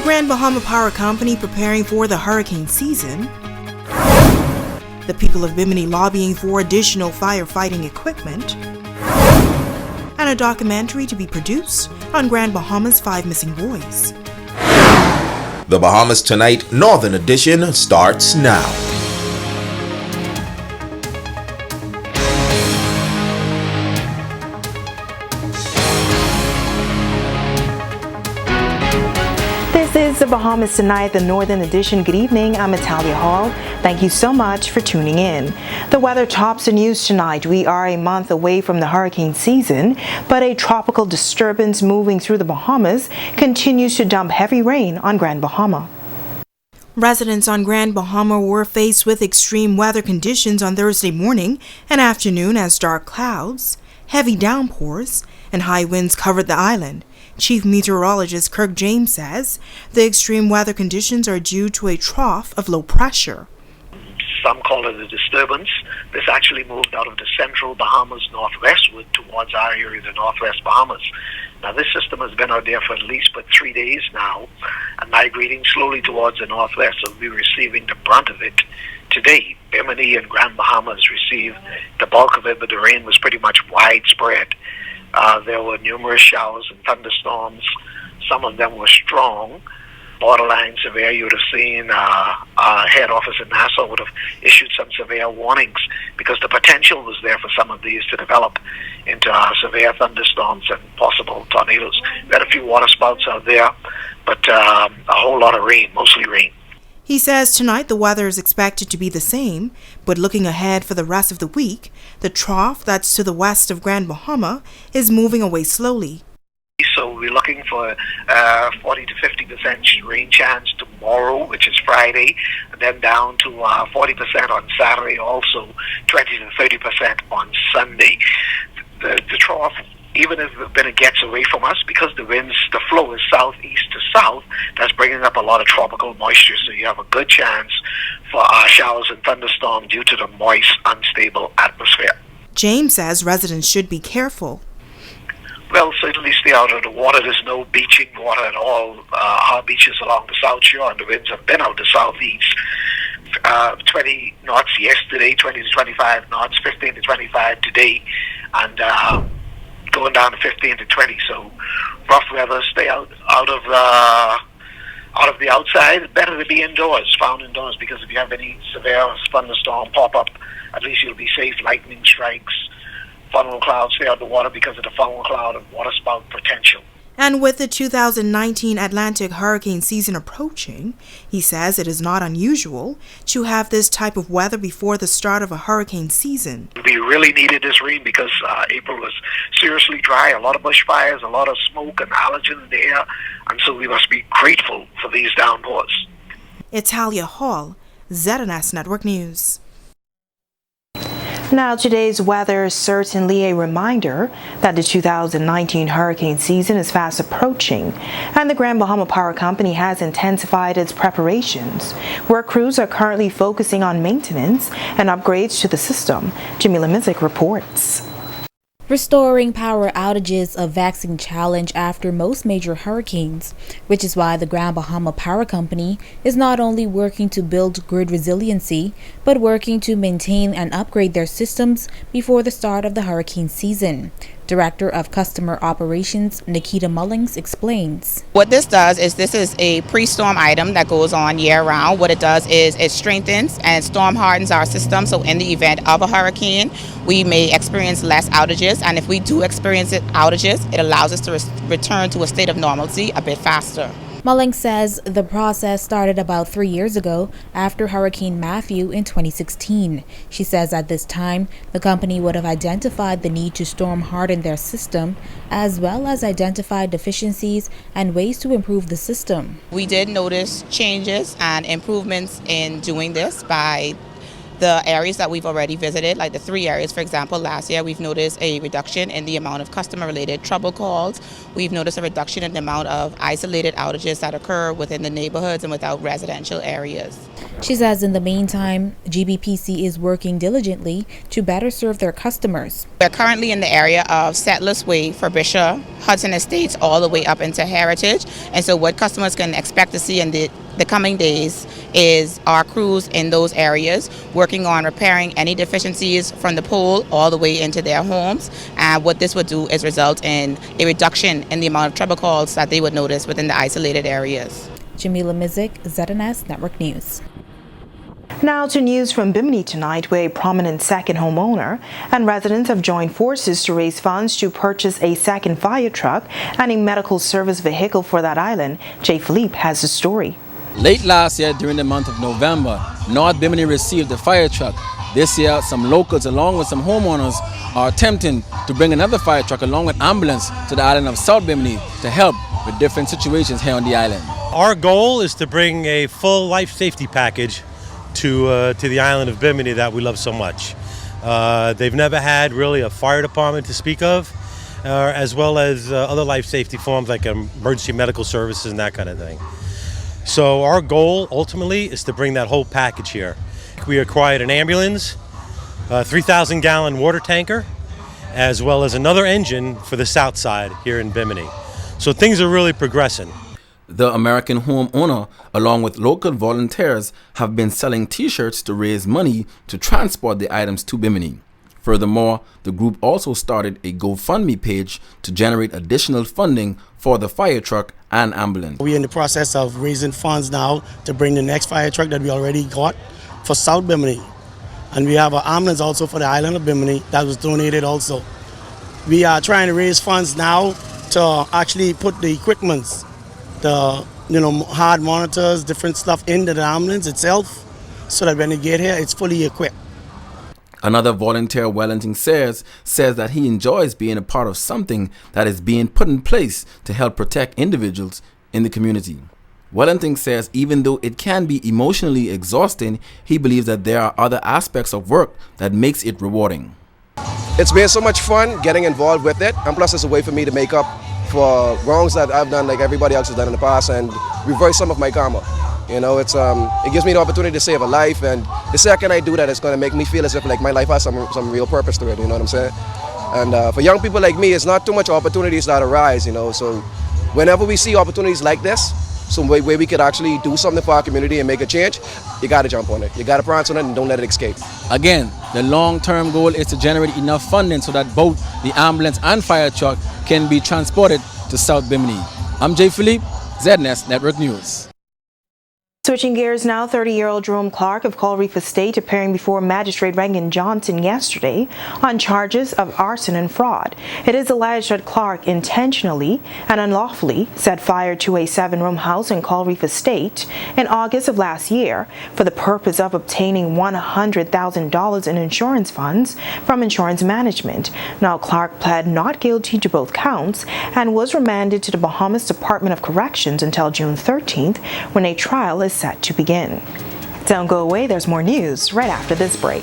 Grand Bahama Power Company preparing for the hurricane season. The people of Bimini lobbying for additional firefighting equipment. And a documentary to be produced on Grand Bahama's 5 missing boys. The Bahamas Tonight Northern Edition starts now. This is the Bahamas Tonight, the Northern Edition. Good evening, I'm Natalia Hall. Thank you so much for tuning in. The weather tops the news tonight. We are a month away from the hurricane season, but a tropical disturbance moving through the Bahamas continues to dump heavy rain on Grand Bahama. Residents on Grand Bahama were faced with extreme weather conditions on Thursday morning and afternoon as dark clouds, heavy downpours, and high winds covered the island. Chief Meteorologist Kirk James says the extreme weather conditions are due to a trough of low pressure. Some call it a disturbance. This actually moved out of the central Bahamas northwestward towards our area, the northwest Bahamas. Now this system has been out there for at least 3 days now and migrating slowly towards the northwest, so we're receiving the brunt of it today. Bimini and Grand Bahamas received the bulk of it, but the rain was pretty much widespread. There were numerous showers and thunderstorms. Some of them were strong, borderline severe. You would have seen our head office in Nassau would have issued some severe warnings because the potential was there for some of these to develop into severe thunderstorms and possible tornadoes. We had a few water spouts out there, but a whole lot of rain, mostly rain. He says tonight the weather is expected to be the same, but looking ahead for the rest of the week, the trough that's to the west of Grand Bahama is moving away slowly. So we're looking for 40 to 50% rain chance tomorrow, which is Friday, and then down to 40% on Saturday, also 20 to 30% on Sunday. The trough, even if it gets away from us, because the flow is southeast to south, that's bringing up a lot of tropical moisture. So you have a good chance for showers and thunderstorms due to the moist, unstable atmosphere. James says residents should be careful. Well, certainly stay out of the water. There's no beaching water at all. Our beaches along the South Shore, and the winds have been out the southeast. 20 knots yesterday, 20 to 25 knots, 15 to 25 today, and going down to 15 to 20. So rough weather. Stay out of the outside. Better to be indoors, found indoors, because if you have any severe thunderstorm pop up, at least you'll be safe. Lightning strikes, funnel clouds, stay out of the water because of the funnel cloud and water spout potential. And with the 2019 Atlantic hurricane season approaching, he says it is not unusual to have this type of weather before the start of a hurricane season. We really needed this rain because April was seriously dry, a lot of bushfires, a lot of smoke and allergen in the air, and so we must be grateful for these downpours. Italia Hall, ZNS Network News. Now, today's weather is certainly a reminder that the 2019 hurricane season is fast approaching, and the Grand Bahama Power Company has intensified its preparations, where crews are currently focusing on maintenance and upgrades to the system. Jamila Mizik reports. Restoring power outages a vexing challenge after most major hurricanes, which is why the Grand Bahama Power Company is not only working to build grid resiliency, but working to maintain and upgrade their systems before the start of the hurricane season. Director of Customer Operations Nikita Mullings explains. What this does is this is a pre-storm item that goes on year-round. What it does is it strengthens and storm hardens our system, so in the event of a hurricane, we may experience less outages, and if we do experience outages, it allows us to return to a state of normalcy a bit faster. Mulling says the process started about 3 years ago after Hurricane Matthew in 2016. She says at this time, the company would have identified the need to storm harden their system, as well as identify deficiencies and ways to improve the system. We did notice changes and improvements in doing this by the areas that we've already visited, like the 3 areas, for example, last year we've noticed a reduction in the amount of customer-related trouble calls. We've noticed a reduction in the amount of isolated outages that occur within the neighborhoods and without residential areas. She says in the meantime, GBPC is working diligently to better serve their customers. We're currently in the area of Settlers Way, Frobisher, Hudson Estates, all the way up into Heritage. And so what customers can expect to see in the coming days is our crews in those areas working on repairing any deficiencies from the pole all the way into their homes. And what this would do is result in a reduction in the amount of trouble calls that they would notice within the isolated areas. Jamila Mizik, ZNS Network News. Now to news from Bimini tonight, where a prominent second homeowner and residents have joined forces to raise funds to purchase a second fire truck and a medical service vehicle for that island. Jay Philippe has the story. Late last year, during the month of November, North Bimini received a fire truck. This year, some locals, along with some homeowners, are attempting to bring another fire truck along with ambulance to the island of South Bimini to help with different situations here on the island. Our goal is to bring a full life safety package to the island of Bimini that we love so much. They've never had really a fire department to speak of, as well as other life safety forms like emergency medical services and that kind of thing. So our goal ultimately is to bring that whole package here. We acquired an ambulance, a 3,000-gallon water tanker, as well as another engine for the south side here in Bimini. So things are really progressing. The American homeowner, along with local volunteers, have been selling T-shirts to raise money to transport the items to Bimini. Furthermore, the group also started a GoFundMe page to generate additional funding for the fire truck and ambulance. We're in the process of raising funds now to bring the next fire truck that we already got for South Bimini. And we have an ambulance also for the island of Bimini that was donated also. We are trying to raise funds now to actually put the equipments, the hard monitors, different stuff into the ambulance itself, so that when they get here, it's fully equipped. Another volunteer, Wellington says that he enjoys being a part of something that is being put in place to help protect individuals in the community. Wellington says even though it can be emotionally exhausting, he believes that there are other aspects of work that makes it rewarding. It's been so much fun getting involved with it, and plus it's a way for me to make up for wrongs that I've done like everybody else has done in the past and reverse some of my karma. You know, it gives me the opportunity to save a life, and the second I do that, it's going to make me feel as if like my life has some real purpose to it, you know what I'm saying? And for young people like me, it's not too much opportunities that arise, you know, so whenever we see opportunities like this, some way we could actually do something for our community and make a change, you got to jump on it. You got to prance on it and don't let it escape. Again, the long-term goal is to generate enough funding so that both the ambulance and fire truck can be transported to South Bimini. I'm Jay Philippe, ZNS Network News. Switching gears now, 30-year-old Jerome Clark of Coral Reef Estate appearing before Magistrate Reagan Johnson yesterday on charges of arson and fraud. It is alleged that Clark intentionally and unlawfully set fire to a 7-room house in Coral Reef Estate in August of last year for the purpose of obtaining $100,000 in insurance funds from insurance management. Now, Clark pled not guilty to both counts and was remanded to the Bahamas Department of Corrections until June 13th, when a trial is set to begin. Don't go away, there's more news right after this break.